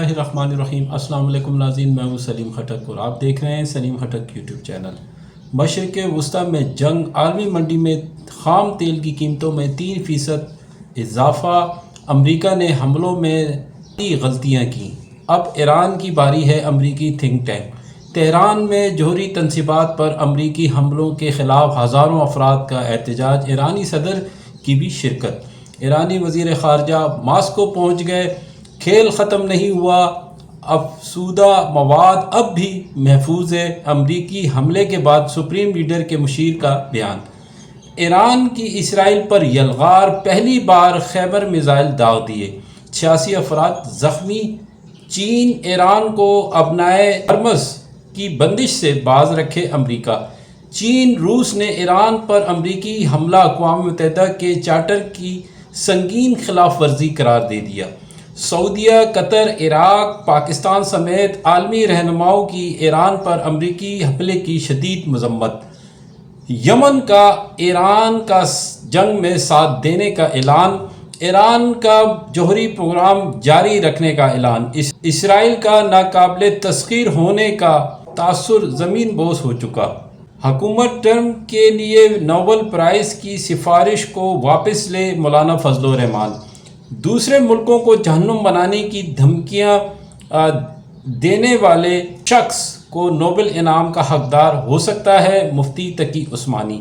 बिस्मिल्लाहिर्रहमानिर्रहीम। अस्सलाम वालेकुम नाज़रीन, मैं हूँ सलीम खटक और आप देख रहे हैं सलीम खटक यूट्यूब चैनल। मशरिक़ वस्ती में जंग, आलमी मंडी में ख़ाम तेल की कीमतों में 3% इजाफ़ा, अमरीका ने हमलों में गलतियाँ की। अब ईरान की बारी है। अमरीकी थिंक टैंक तेहरान में जोहरी तनसीबात पर अमरीकी हमलों के ख़िलाफ़ हज़ारों अफराद का एहतजाज, ईरानी सदर की भी शिरकत। ईरानी वज़ीर ख़ारजा मास्को पहुँच गए, खेल ख़त्म नहीं हुआ, अफसूदा मवाद अब भी महफूज है। अमरीकी हमले के बाद सुप्रीम लीडर के मुशीर का बयान। ईरान की इसराइल पर यलगार, पहली बार खैबर मिज़ाइल दाग दिए, 86 अफराद ज़ख्मी। चीन ईरान को अपनाए हरमज़ की बंदिश से बाज रखे अमरीका। चीन रूस ने ईरान पर अमरीकी हमला अक़वाम मुत्तहिदा के चार्टर की संगीन खिलाफ वर्जी करार दे दिया। सऊदीया, कतर, इराक, पाकिस्तान समेत आलमी रहनुमाओं की ईरान पर अमरीकी हमले की शदीद मजम्मत। यमन का ईरान का जंग में साथ देने का ऐलान। ईरान का जौहरी प्रोग्राम जारी रखने का ऐलान। इसराइल का नाकाबिले तस्खीर होने का तासुर ज़मीन बोस हो चुका। हुकूमत ट्रम्प के लिए नोबेल प्राइज़ की सिफारिश को वापस ले मौलाना फजलुर रहमान। दूसरे मुल्कों को जहन्नुम बनाने की धमकियां देने वाले शख्स को नोबेल इनाम का हकदार हो सकता है, मुफ्ती तकी उस्मानी।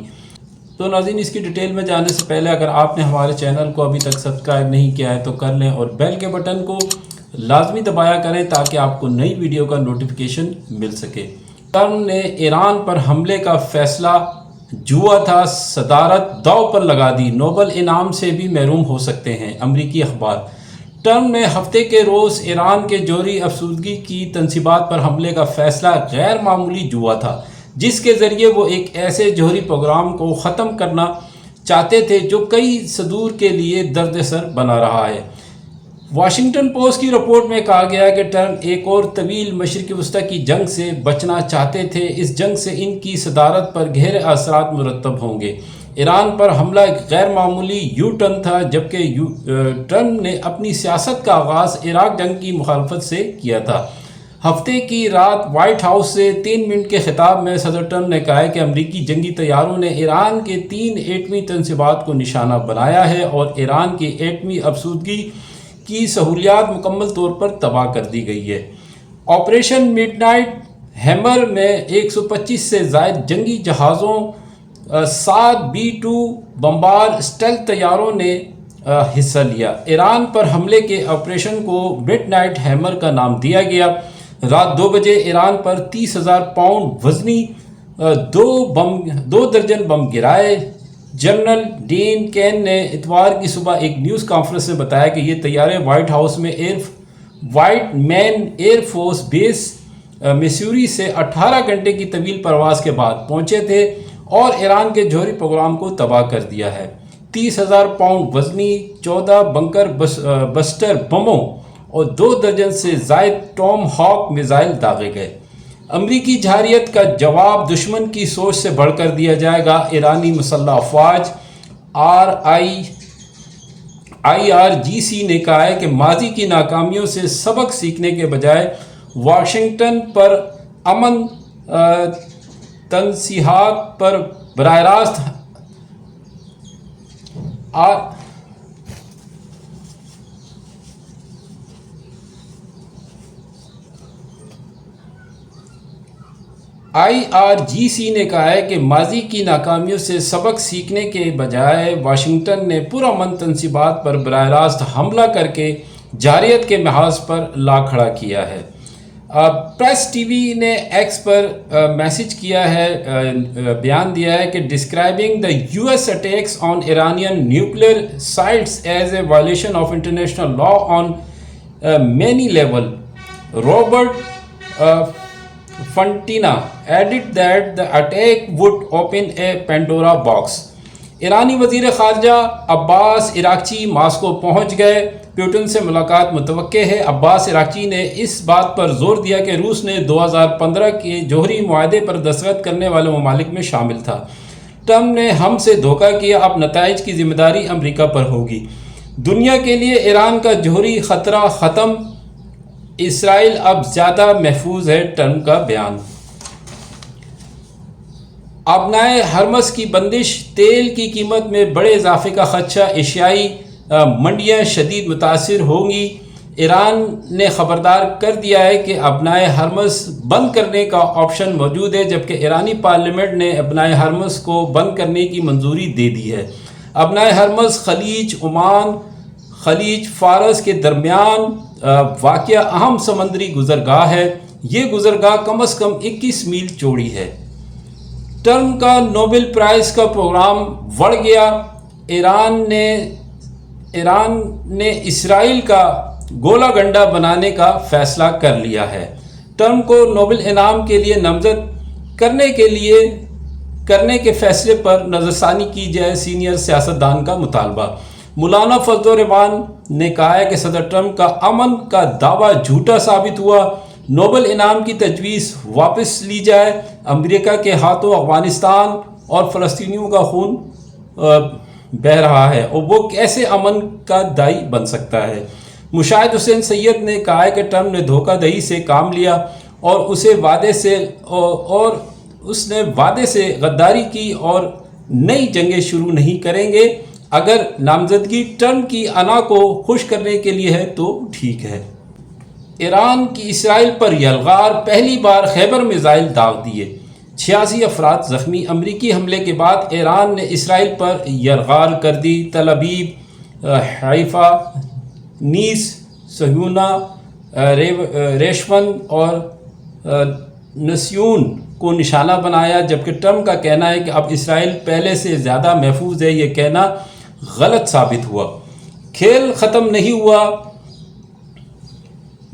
तो नाज़रीन, इसकी डिटेल में जाने से पहले अगर आपने हमारे चैनल को अभी तक सब्सक्राइब नहीं किया है तो कर लें और बेल के बटन को लाजमी दबाया करें ताकि आपको नई वीडियो का नोटिफिकेशन मिल सके। ट्रम्प ने ईरान पर हमले का फैसला जुआ था, सदारत दाव पर लगा दी, नोबेल इनाम से भी महरूम हो सकते हैं। अमरीकी अखबार। ट्रम्प ने हफ्ते के रोज़ ईरान के जौहरी अफसुदगी की तनसीबात पर हमले का फैसला गैर मामूली जुआ था, जिसके ज़रिए वो एक ऐसे जौहरी प्रोग्राम को ख़त्म करना चाहते थे जो कई सदूर के लिए दर्द-ए-सर बना रहा है। वाशिंगटन पोस्ट की रिपोर्ट में कहा गया कि ट्रम्प एक और तवील मशरिक़ वस्ती की जंग से बचना चाहते थे। इस जंग से इनकी सदारत पर गहरे असरात मुरतब होंगे। ईरान पर हमला एक गैर मामूली यू टर्न था, जबकि ट्रम्प ने अपनी सियासत का आगाज़ इराक जंग की मुखालफत से किया था। हफ्ते की रात वाइट हाउस से 3 मिनट के खिताब में सदर ट्रम्प ने कहा है कि अमरीकी जंगी तैयारों ने ईरान के 3 एटमी तनसीबात को निशाना बनाया है और ईरान की एटमी अफसुदगी की सहूलियात मुकम्मल तौर पर तबाह कर दी गई है। ऑपरेशन मिडनाइट हैमर में 125 से ज़ायद जंगी जहाज़ों, 7 B-2 बम्बार स्टेल्थ तैयारों ने हिस्सा लिया। ईरान पर हमले के ऑपरेशन को मिडनाइट हैमर का नाम दिया गया। रात 2 बजे ईरान पर 30,000 पाउंड वजनी 2 दर्जन बम गिराए। जनरल डीन केन ने इतवार की सुबह एक न्यूज़ कॉन्फ्रेंस में बताया कि ये तैयारे वाइट हाउस में white man air force base Missouri से 18 घंटे की तवील परवाज़ के बाद पहुंचे थे और ईरान के जौहरी प्रोग्राम को तबाह कर दिया है। 30,000 पाउंड वजनी 14 बंकर बस्टर बमों और 2 दर्जन से ज़ायद टॉम हॉक मिज़ाइल दागे गए। अमरीकी जहारियत का जवाब दुश्मन की सोच से बढ़कर दिया जाएगा। ईरानी मुसल्लह अफवाज IRGC ने कहा है कि माजी की नाकामियों से सबक सीखने के बजाय वाशिंगटन पर अमन तनसीहात पर बराह रास्त IRGC ने कहा है कि माजी की नाकामियों से सबक सीखने के बजाय वाशिंगटन ने पुरअमन तनसीबात पर बराह रास्त हमला करके जारियत के महाज पर ला खड़ा किया है। प्रेस टीवी ने एक्स पर मैसेज किया है, बयान दिया है कि describing the US attacks on Iranian nuclear sites as a violation of international law on many level, Robert फंटिना added that the attack would open a Pandora box। ईरानी वज़ीर ख़ारजा अब्बास इराक़ची मास्को पहुँच गए। पुतिन से मुलाकात मुतवक्के है। अब्बास इराक़ची ने इस बात पर जोर दिया कि रूस ने 2015 के जौहरी मुआहदे पर दस्तखत करने वाले ममालिक में शामिल था। ट्रम्प ने हमसे धोखा किया, अब नताइज की जिम्मेदारी अमरीका पर होगी। दुनिया के लिए ईरान का जौहरी ख़तरा ख़त्म। इसराइल अब ज़्यादा महफूज है, ट्रंप का बयान। अबनाए हरमस की बंदिश, तेल की कीमत में बड़े इजाफे का खदशा, एशियाई मंडियाँ शदीद मुतासिर होंगी। ईरान ने ख़बरदार कर दिया है कि अबनाए हरमस बंद करने का ऑप्शन मौजूद है, जबकि ईरानी पार्लियामेंट ने अबनाए हरमस को बंद करने की मंजूरी दे दी है। अबनाए हरमस खलीज ओमान, खलीज फ़ारस के दरमियान वाक़या अहम समंदरी गुज़रगाह है। ये गुज़रगाह कम अज़ कम 21 मील चौड़ी है। ट्रंप का नोबेल प्राइज़ का प्रोग्राम बढ़ गया। ईरान ने इसराइल का गोला गंडा बनाने का फैसला कर लिया है। ट्रंप को नोबेल इनाम के लिए नामजद करने के फैसले पर नज़रसानी की जाए, सीनियर सियासतदान का मुतालबा। मौलाना फजल रहमान ने कहा है कि सदर ट्रंप का अमन का दावा झूठा साबित हुआ। नोबेल इनाम की तजवीज़ वापस ली जाए। अमेरिका के हाथों अफगानिस्तान और फ़लस्तीनियों का खून बह रहा है और वो कैसे अमन का दाई बन सकता है। मुशाहिद हुसैन सैयद ने कहा है कि ट्रंप ने धोखाधड़ी से काम लिया और उसने वादे से गद्दारी की और नई जंगें शुरू नहीं करेंगे। अगर नामजदगी ट्रंप की अना को खुश करने के लिए है तो ठीक है। ईरान की इसराइल पर यलगार, पहली बार खैबर मिसाइल दाग दिए, 86 अफराद ज़ख्मी। अमरीकी हमले के बाद ईरान ने इसराइल पर यलगार कर दी। तल अबीब, हाइफा, नीस, सहयूना, रेशमन और नस्यून को निशाना बनाया, जबकि ट्रंप का कहना है कि अब इसराइल पहले से ज़्यादा महफूज है। ये कहना गलत साबित हुआ। खेल ख़त्म नहीं हुआ।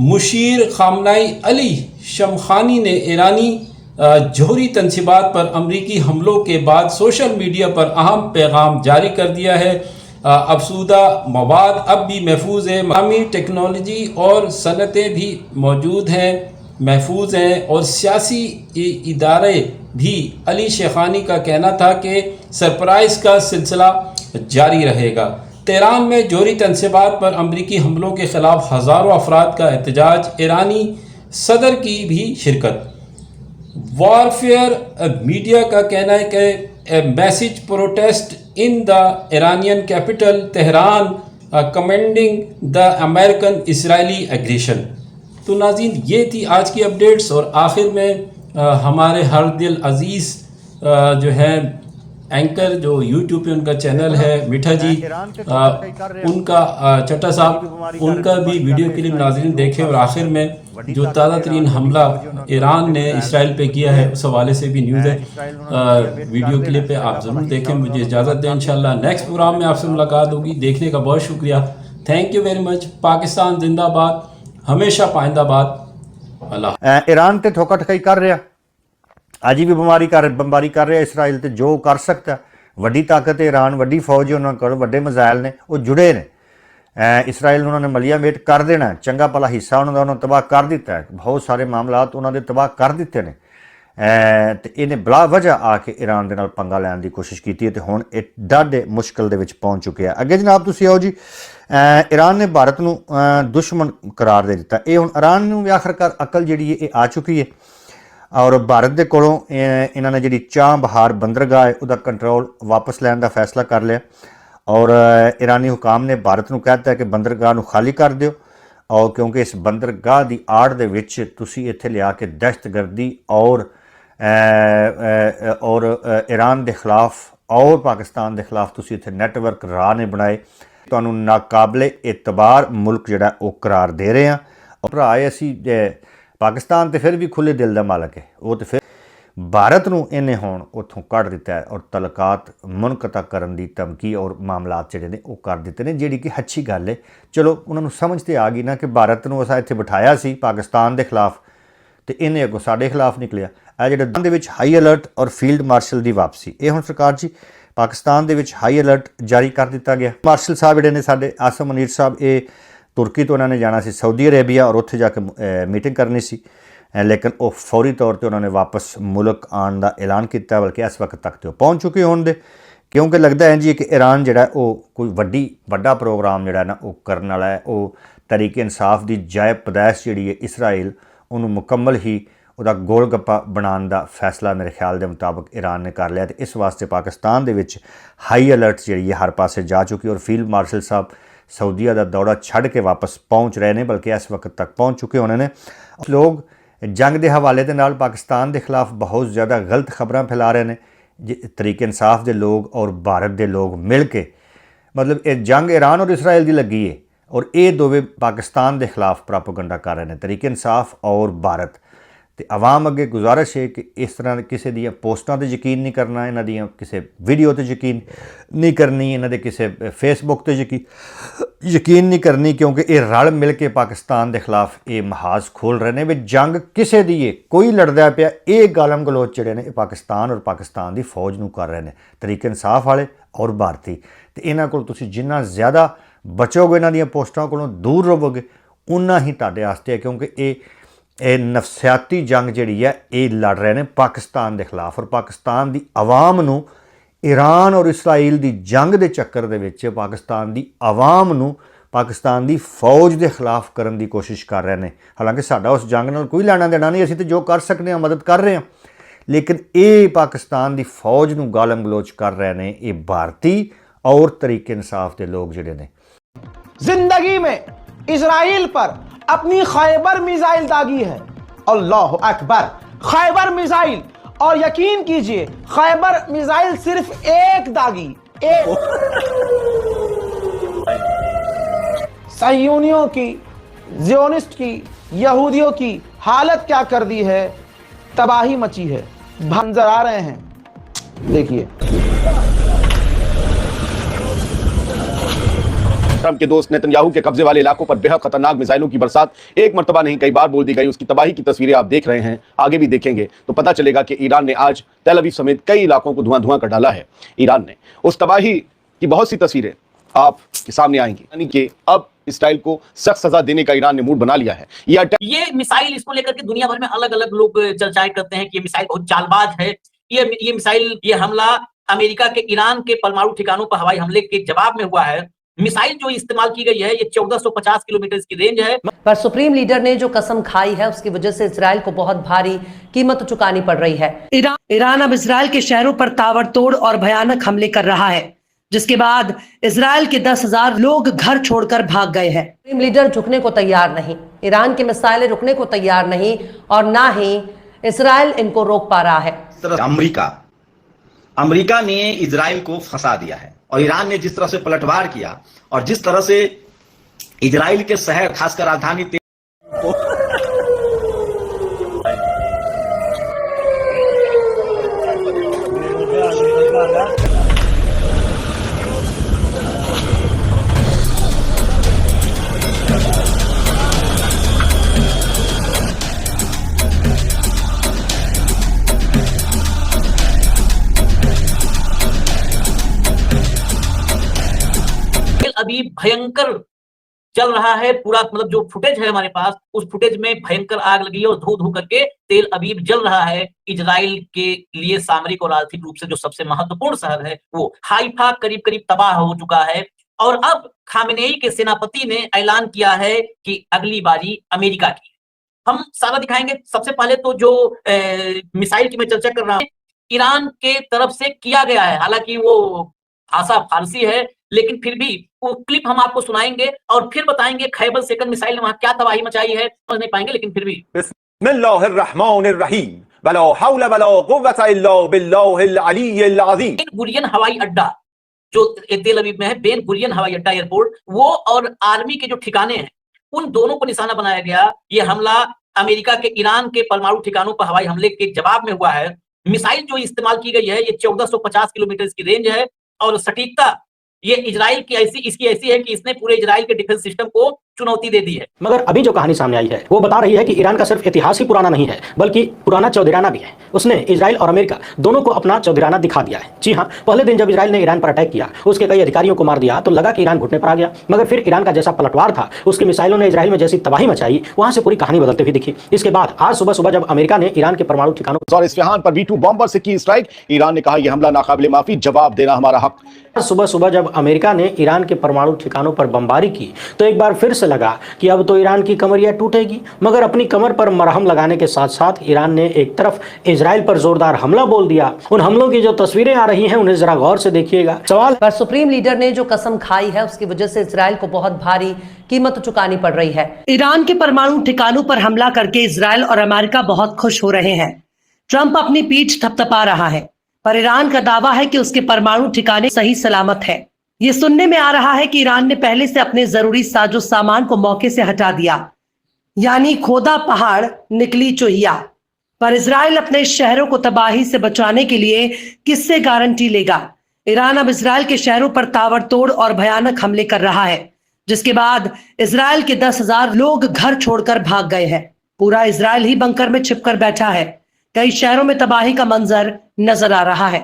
मुशीर खामनाई अली शमखानी ने ईरानी जौहरी तनसीबात पर अमरीकी हमलों के बाद सोशल मीडिया पर अहम पैगाम जारी कर दिया है। अफसूदा मवाद अब भी महफूज है। मकामी टेक्नोलॉजी और सनतें भी महफूज हैं और सियासी इदारे भी। अली शेखानी का कहना था कि सरप्राइज़ का सिलसिला जारी रहेगा। तेहरान में जौहरी तनसीबात पर अमरीकी हमलों के ख़िलाफ़ हज़ारों अफराद का एहतजाज, ईरानी सदर की भी शिरकत। वॉरफेयर मीडिया का कहना है कि message protest in the Iranian capital Tehran commending the American Israeli aggression. तो नाज़रीन, ये थी आज की अपडेट्स और आखिर में हमारे हर दिल अज़ीज़ जो है एंकर, जो यूट्यूब पे उनका चैनल है मिठा जी, उनका चट्टा साहब, उनका भी वीडियो क्लिप नाज़रीन देखें। और आखिर में जो ताज़ा तरीन हमला ईरान ने इसराइल पे किया है उस हवाले से भी न्यूज़ है, वीडियो क्लिप है, आप ज़रूर देखें। मुझे इजाज़त दें, इंशाल्लाह नेक्स्ट प्रोग्राम में आपसे मुलाकात होगी। देखने का बहुत शुक्रिया, thank you very much. Pakistan जिंदाबाद, हमेशा पाइंदाबाद। अल्लाह। ईरान ते धोखा ठकाई कर रहा, ਅੱਜ ਵੀ ਬੰਬਾਰੀ ਕਰ ਰਿਹਾ इसराइल ਤੇ ਜੋ ਕਰ ਸਕਦਾ। ਵੱਡੀ ਤਾਕਤ ਹੈ ईरान, ਵੱਡੀ ਫੌਜ ਹੈ ਉਹਨਾਂ ਕੋਲ, ਵੱਡੇ ਮਜ਼ਾਇਲ ਨੇ, ਉਹ ਜੁੜੇ ਨੇ। इसराइल ਨੂੰ ਉਹਨਾਂ ਨੇ ਮਲੀਆ ਮੇਟ ਕਰ ਦੇਣਾ, ਚੰਗਾ ਭਲਾ ਹਿੱਸਾ ਉਹਨਾਂ ਦਾ ਤਬਾਹ ਕਰ ਦਿੱਤਾ ਹੈ। ਬਹੁਤ ਸਾਰੇ ਮਾਮਲਾਤ ਉਹਨਾਂ ਦੇ ਤਬਾਹ ਕਰ ਦਿੱਤੇ ਨੇ ਤੇ ਇਹਨੇ ਬਲਾ ਵਜ੍ਹਾ ਆ ਕੇ ईरान ਦੇ ਨਾਲ ਪੰਗਾ ਲੈਣ ਦੀ ਕੋਸ਼ਿਸ਼ ਕੀਤੀ ਹੈ ਤੇ ਹੁਣ ਇਹ ਡਾਢੇ ਮੁਸ਼ਕਲ ਦੇ ਵਿੱਚ ਪਹੁੰਚ ਚੁੱਕਿਆ। ਅੱਗੇ ਜਨਾਬ ਤੁਸੀਂ ਆਓ ਜੀ। ईरान ਨੇ ਭਾਰਤ ਨੂੰ ਦੁਸ਼ਮਣ ਕਰਾਰ ਦੇ ਦਿੱਤਾ। ਇਹ ਹੁਣ ईरान ਨੂੰ ਵੀ ਆਖਰਕਾਰ ਅਕਲ ਜਿਹੜੀ ਹੈ ਇਹ ਆ ਚੁੱਕੀ ਹੈ और भारत के कोलों इन्होंने जी चाह बहार बंदरगाह है उसका कंट्रोल वापस लैन का फैसला कर लिया और ईरानी हुकाम ने भारत को कहता है कि बंदरगाह को खाली कर दियो और क्योंकि इस बंदरगाह की आड़ दे विच तुसी इत्थे लिया के दहशतगर्दी और ईरान के खिलाफ और पाकिस्तान के खिलाफ तुसी इत्थे नैटवर्क राह ने बनाए, तुहानूं नाकाबले एतबार मुल्क जिहड़ा वो करार दे रहे हैं। और भरा असी पाकिस्तान तो फिर भी खुले दिल का मालक है, वो तो फिर भारत को इन्हें हुण उत्थों कढ़ दिता है और तलकात मुनकता करन दी धमकी और मामलात जिहड़े ने वो कर दिते हैं, जिहड़ी कि अच्छी गल है। चलो उन्होंने समझ तो आ गई ना कि भारत को असां इत्थे बिठाया सी पाकिस्तान के खिलाफ तो इन्हें अगों साडे खिलाफ निकलिया। जिहड़े दे विच हाई अलर्ट और फील्ड मार्शल की वापसी, ये हुण सरकार जी पाकिस्तान दे विच हाई अलर्ट जारी कर दिता गया। मार्शल साहब जिहड़े ने साडे आसम मुनीर साहब, ये तुर्की तो उन्होंने जाना सी सऊदी अरेबिया और उत्थे जाके मीटिंग करनी सी, लेकिन वो फौरी तौर पर उन्होंने वापस मुल्क आने का ऐलान किया, बल्कि इस वक्त तक तो पहुँच चुके होने, क्योंकि लगता है जी कि ईरान जिहड़ा वो कोई वड्डा प्रोग्राम जिहड़ा ना वो करने वाला है, वो ਤਹਿਰੀਕ ਇਨਸਾਫ ਦੀ ਜਾਇਬ ਪਦਾਇਸ਼ ਜਿਹੜੀ ਹੈ ਇਸਰਾਈਲ ਉਹਨੂੰ ਮੁਕੰਮਲ ਹੀ ਉਹਦਾ ਗੋਲ ਗੱਪਾ ਬਣਾਉਣ ਦਾ ਫੈਸਲਾ ਮੇਰੇ ਖਿਆਲ ਦੇ ਮੁਤਾਬਕ ਈਰਾਨ ਨੇ ਕਰ ਲਿਆ, ਤੇ ਇਸ ਵਾਸਤੇ ਪਾਕਿਸਤਾਨ ਦੇ ਵਿੱਚ ਹਾਈ ਅਲਰਟ ਜਿਹੜੀ ਹੈ ਹਰ ਪਾਸੇ ਜਾ ਚੁੱਕੀ, ਔਰ ਫੀਲਡ ਮਾਰਸ਼ਲ ਸਾਹਿਬ ਸਾਊਦੀਆ ਦਾ ਦੌਰਾ ਛੱਡ ਕੇ ਵਾਪਸ ਪਹੁੰਚ ਰਹੇ ਨੇ, ਬਲਕਿ ਇਸ ਵਕਤ ਤੱਕ ਪਹੁੰਚ ਚੁੱਕੇ ਹੋਣੇ ਨੇ। ਲੋਕ ਜੰਗ ਦੇ ਹਵਾਲੇ ਦੇ ਨਾਲ ਪਾਕਿਸਤਾਨ ਦੇ ਖਿਲਾਫ ਬਹੁਤ ਜ਼ਿਆਦਾ ਗਲਤ ਖਬਰਾਂ ਫੈਲਾ ਰਹੇ ਨੇ। ਤਹਿਰੀਕ ਇਨਸਾਫ ਦੇ ਲੋਕ ਔਰ ਭਾਰਤ ਦੇ ਲੋਕ ਮਿਲ ਕੇ, ਮਤਲਬ ਇਹ ਜੰਗ ਈਰਾਨ ਔਰ ਇਸਰਾਈਲ ਦੀ ਲੱਗੀ ਹੈ, ਔਰ ਇਹ ਦੋਵੇਂ ਪਾਕਿਸਤਾਨ ਦੇ ਖਿਲਾਫ ਪ੍ਰਾਪੋਗੰਡਾ ਕਰ ਰਹੇ ਨੇ, ਤਹਿਰੀਕ ਇਨਸਾਫ ਔਰ ਭਾਰਤ। ਤੇ ਆਵਾਮ ਅੱਗੇ ਗੁਜ਼ਾਰਿਸ਼ ਹੈ ਕਿ ਇਸ ਤਰ੍ਹਾਂ ਕਿਸੇ ਦੀਆਂ ਪੋਸਟਾਂ 'ਤੇ ਯਕੀਨ ਨਹੀਂ ਕਰਨਾ, ਇਹਨਾਂ ਦੀਆਂ ਕਿਸੇ ਵੀਡੀਓ 'ਤੇ ਯਕੀਨ ਨਹੀਂ ਕਰਨੀ, ਇਹਨਾਂ ਦੇ ਕਿਸੇ ਫੇਸਬੁੱਕ 'ਤੇ ਯਕੀਨ ਨਹੀਂ ਕਰਨੀ, ਕਿਉਂਕਿ ਇਹ ਰਲ ਮਿਲ ਕੇ ਪਾਕਿਸਤਾਨ ਦੇ ਖਿਲਾਫ ਇਹ ਮਹਾਜ਼ ਖੋਲ੍ਹ ਰਹੇ ਨੇ ਵੀ ਜੰਗ ਕਿਸੇ ਦੀ ਹੈ, ਕੋਈ ਲੜਦਾ ਪਿਆ, ਇਹ ਗਾਲਮ ਗਲੋਚ ਜਿਹੜੇ ਨੇ ਇਹ ਪਾਕਿਸਤਾਨ ਔਰ ਪਾਕਿਸਤਾਨ ਦੀ ਫੌਜ ਨੂੰ ਕਰ ਰਹੇ ਨੇ, ਤਹਿਰੀਕ ਇਨਸਾਫ ਵਾਲੇ ਔਰ ਭਾਰਤੀ। ਤੇ ਇਹਨਾਂ ਕੋਲ ਤੁਸੀਂ ਜਿੰਨਾ ਜ਼ਿਆਦਾ ਬਚੋਗੇ, ਇਹਨਾਂ ਦੀਆਂ ਪੋਸਟਾਂ ਕੋਲੋਂ ਦੂਰ ਰਹੋਗੇ, ਉਨਾ ਹੀ ਤੁਹਾਡੇ ਵਾਸਤੇ ਹੈ, ਕਿਉਂਕਿ ਇਹ ਨਫਸਿਆਤੀ ਜੰਗ ਜਿਹੜੀ ਹੈ ਇਹ ਲੜ ਰਹੇ ਨੇ ਪਾਕਿਸਤਾਨ ਦੇ ਖਿਲਾਫ, ਔਰ ਪਾਕਿਸਤਾਨ ਦੀ ਆਵਾਮ ਨੂੰ ਈਰਾਨ ਔਰ ਇਸਰਾਈਲ ਦੀ ਜੰਗ ਦੇ ਚੱਕਰ ਦੇ ਵਿੱਚ ਪਾਕਿਸਤਾਨ ਦੀ ਆਵਾਮ ਨੂੰ ਪਾਕਿਸਤਾਨ ਦੀ ਫੌਜ ਦੇ ਖਿਲਾਫ ਕਰਨ ਦੀ ਕੋਸ਼ਿਸ਼ ਕਰ ਰਹੇ ਨੇ। ਹਾਲਾਂਕਿ ਸਾਡਾ ਉਸ ਜੰਗ ਨਾਲ ਕੋਈ ਲੈਣਾ ਦੇਣਾ ਨਹੀਂ, ਅਸੀਂ ਤਾਂ ਜੋ ਕਰ ਸਕਦੇ ਹਾਂ ਮਦਦ ਕਰ ਰਹੇ ਹਾਂ, ਲੇਕਿਨ ਇਹ ਪਾਕਿਸਤਾਨ ਦੀ ਫੌਜ ਨੂੰ ਗਾਲਮ ਗਲੋਚ ਕਰ ਰਹੇ ਨੇ ਇਹ ਭਾਰਤੀ ਔਰ ਤਹਿਰੀਕ ਇਨਸਾਫ ਦੇ ਲੋਕ ਜਿਹੜੇ ਨੇ। जिंदगी में इजराइल पर अपनी खैबर मिसाइल दागी है। अल्लाह अकबर, खैबर मिसाइल, और यकीन कीजिए खैबर मिसाइल सिर्फ एक दागी, एक। सह्यूनियों की, ज़ियोनिस्ट की, यहूदियों की हालत क्या कर दी है, तबाही मची है, मंजर आ रहे हैं, देखिए। ट्रंप के दोस्त नेतन्याहू के कब्जे वाले इलाकों पर बेहद खतरनाक मिसाइलों की बरसात एक मर्तबा नहीं कई बार बोल दी गई, उसकी तबाही की तस्वीरें आप देख रहे हैं, आगे भी देखेंगे तो पता चलेगा कि ईरान ने आज तेल अवीव समेत कई इलाकों को धुआं कर डाला है। ईरान ने उस तबाही की बहुत सी तस्वीरें आपके सामने आएंगी, यानी कि अब इसराइल को सख्त सजा देने का ईरान ने मूड बना लिया है। ये मिसाइल, इसको लेकर के दुनिया भर में अलग अलग लोग चर्चाएं करते हैं कि ये मिसाइल बहुत चालबाज है। ये मिसाइल, ये हमला अमेरिका के ईरान के परमाणु ठिकानों पर हवाई हमले के जवाब में हुआ है। मिसाइल जो इस्तेमाल की गई है ये 1450 किलोमीटर की रेंज है। पर सुप्रीम लीडर ने जो कसम खाई है उसकी वजह से इजराइल को बहुत भारी कीमत चुकानी पड़ रही है। ईरान अब इजराइल के शहरों पर ताबड़तोड़ और भयानक हमले कर रहा है, जिसके बाद इजराइल के 10,000 लोग घर छोड़कर भाग गए हैं। सुप्रीम लीडर झुकने को तैयार नहीं, ईरान की मिसाइलें रुकने को तैयार नहीं, और ना ही इजराइल इनको रोक पा रहा है। अमेरिका ने इजराइल को फंसा दिया है, और ईरान ने जिस तरह से पलटवार किया और जिस तरह से इजराइल के शहर खासकर राजधानी अभी भयंकर चल रहा है पूरा, मतलब जो फुटेज है हमारे पास उस फुटेज में भयंकर आग लगी है और धू धू करके तेल अवीव जल रहा है। इजराइल के लिए सामरिक और आर्थिक रूप से जो सबसे महत्वपूर्ण शहर है वो हाइफा करीब करीब तबाह हो चुका है। और अब खामेनेई के सेनापति ने ऐलान किया है कि अगली बारी अमेरिका की। हम सारा दिखाएंगे। सबसे पहले तो जो मिसाइल की मैं चर्चा कर रहा हूँ ईरान के तरफ से किया गया है, हालांकि वो भाषा फारसी है लेकिन फिर भी वो क्लिप हम आपको सुनाएंगे और फिर बताएंगे खैबर सेकंड मिसाइल ने वहां क्या तबाही मचाई है, समझ नहीं पाएंगे लेकिन फिर भी। बिस्मिल्लाहिर्रहमानिर्रहीम वला हौला वला कुव्वता इल्ला बिल्लाहिल अलीय्यिल अज़ीम। बेन गुरियन हवाई अड्डा जो तेल अवीव में है, बेन गुरियन हवाई अड्डा एयरपोर्ट, वो और आर्मी के जो ठिकाने हैं उन दोनों को निशाना बनाया गया। ये हमला अमेरिका के ईरान के परमाणु ठिकानों पर हवाई हमले के जवाब में हुआ है। मिसाइल जो इस्तेमाल की गई है ये 1450 किलोमीटर की रेंज है और सटीकता ये इजराइल की इसकी ऐसी है कि इसने पूरे इजराइल के डिफेंस सिस्टम को चुनौती दे दी है। मगर अभी जो कहानी सामने आई है वो बता रही है कि ईरान का सिर्फ इतिहास ही पुराना नहीं है बल्कि पुराना चौधराना भी है। उसने इजराइल और अमेरिका दोनों को अपना चौधराना दिखा दिया है। जी हाँ, पहले दिन जब इजराइल ने ईरान पर अटैक किया, उसके कई अधिकारियों को मार दिया तो लगा कि ईरान घुटने पर आ गया, मगर फिर ईरान का जैसा पलटवार था, उसकी मिसाइलों ने इजराइल में जैसी तबाही मचाई, वहां से पूरी कहानी बदलते हुए दिखी। इसके बाद आज सुबह सुबह जब अमेरिका ने ईरान के परमाणु ठिकानों और इस्फहान पर B-2 बॉम्बर से की स्ट्राइक, ईरान ने कहा यह हमला नाकाबिले माफी, जवाब देना हमारा हक। सुबह सुबह जब अमेरिका ने ईरान के परमाणु ठिकानों पर बमबारी की तो एक बार फिर से लगा कि अब तो ईरान की कमरिया टूटेगी, मगर अपनी कमर पर मरहम लगाने के साथ साथ ईरान ने एक तरफ इजराइल पर जोरदार हमला बोल दिया। उन हमलों की जो तस्वीरें आ रही हैं उन्हें जरा गौर से देखिएगा। सवाल पर सुप्रीम लीडर ने जो कसम खाई है उसकी वजह से इजराइल को बहुत भारी कीमत चुकानी पड़ रही है। ईरान के परमाणु ठिकानों पर हमला करके इजराइल और अमेरिका बहुत खुश हो रहे हैं। ट्रंप अपनी पीठ थपथपा रहा है, पर ईरान का दावा है कि उसके परमाणु ठिकाने सही सलामत है। ये सुनने में आ रहा है कि ईरान ने पहले से अपने जरूरी साजो सामान को मौके से हटा दिया, यानी खोदा पहाड़ निकली चोहिया। पर इजराइल अपने शहरों को तबाही से बचाने के लिए किससे गारंटी लेगा? ईरान अब इजराइल के शहरों पर ताबड़तोड़ और भयानक हमले कर रहा है, जिसके बाद इजराइल के 10,000 लोग घर छोड़कर भाग गए हैं। पूरा इजराइल ही बंकर में छिपकर बैठा है। कई शहरों में तबाही का मंजर नजर आ रहा है।